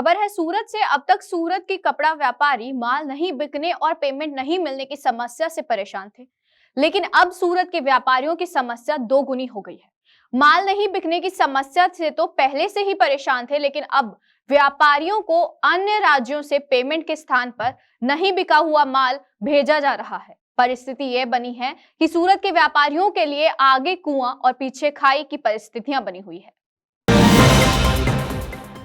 खबर है सूरत से। अब तक सूरत के कपड़ा व्यापारी माल नहीं बिकने और पेमेंट नहीं मिलने की समस्या से परेशान थे, लेकिन अब सूरत के व्यापारियों की समस्या दोगुनी हो गई है। माल नहीं बिकने की समस्या से तो पहले से ही परेशान थे, लेकिन अब व्यापारियों को अन्य राज्यों से पेमेंट के स्थान पर नहीं बिका हुआ माल भेजा जा रहा है। परिस्थिति यह बनी है कि सूरत के व्यापारियों के लिए आगे कुआं और पीछे खाई की परिस्थितियां बनी हुई है।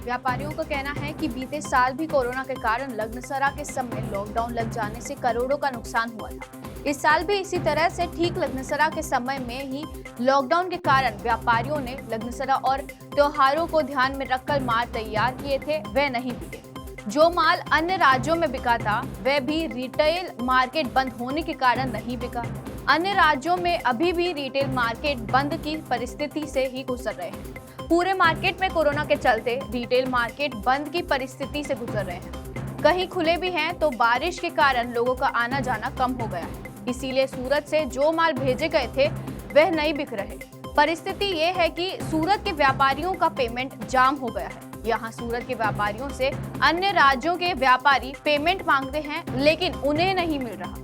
व्यापारियों का कहना है कि बीते साल भी कोरोना के कारण लग्नसरा के समय लॉकडाउन लग जाने से करोड़ों का नुकसान हुआ था। इस साल भी इसी तरह से ठीक लग्नसरा के समय में ही लॉकडाउन के कारण व्यापारियों ने लग्नसरा और त्योहारों को ध्यान में रखकर माल तैयार किए थे, वह नहीं बिके। जो माल अन्य राज्यों में बिका था वह भी रिटेल मार्केट बंद होने के कारण नहीं बिका। अन्य राज्यों में अभी भी रिटेल मार्केट बंद की परिस्थिति से ही गुजर रहे हैं। पूरे मार्केट में कोरोना के चलते रिटेल मार्केट बंद की परिस्थिति से गुजर रहे हैं। कहीं खुले भी हैं तो बारिश के कारण लोगों का आना जाना कम हो गया है, इसीलिए सूरत से जो माल भेजे गए थे वह नहीं बिक रहे। परिस्थिति ये है कि सूरत के व्यापारियों का पेमेंट जाम हो गया है। यहाँ सूरत के व्यापारियों से अन्य राज्यों के व्यापारी पेमेंट मांगते हैं, लेकिन उन्हें नहीं मिल रहा,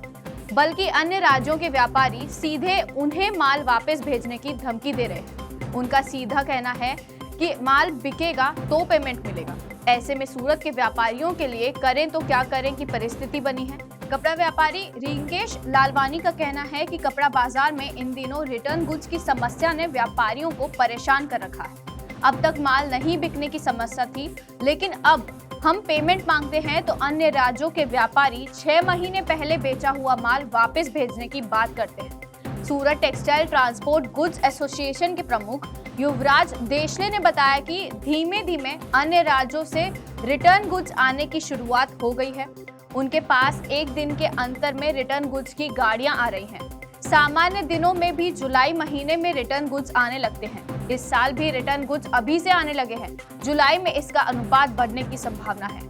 बल्कि अन्य राज्यों के व्यापारी सीधे उन्हें माल वापस भेजने की धमकी दे रहे हैं। उनका सीधा कहना है कि माल बिकेगा तो पेमेंट मिलेगा। ऐसे में सूरत के व्यापारियों के लिए करें तो क्या करें की परिस्थिति बनी है। कपड़ा व्यापारी रिंकेश लालवानी का कहना है कि कपड़ा बाजार में इन दिनों रिटर्न गुड्स की समस्या ने व्यापारियों को परेशान कर रखा है। अब तक माल नहीं बिकने की समस्या थी, लेकिन अब हम पेमेंट मांगते हैं तो अन्य राज्यों के व्यापारी 6 महीने पहले बेचा हुआ माल वापस भेजने की बात करते हैं। सूरत टेक्सटाइल ट्रांसपोर्ट गुड्स एसोसिएशन के प्रमुख युवराज देशले ने बताया कि धीमे धीमे अन्य राज्यों से रिटर्न गुड्स आने की शुरुआत हो गई है। उनके पास एक दिन के अंतर में रिटर्न गुड्स की गाड़ियां आ रही हैं। सामान्य दिनों में भी जुलाई महीने में रिटर्न गुड्स आने लगते हैं। इस साल भी रिटर्न गुड्स अभी से आने लगे हैं। जुलाई में इसका अनुपात बढ़ने की संभावना है।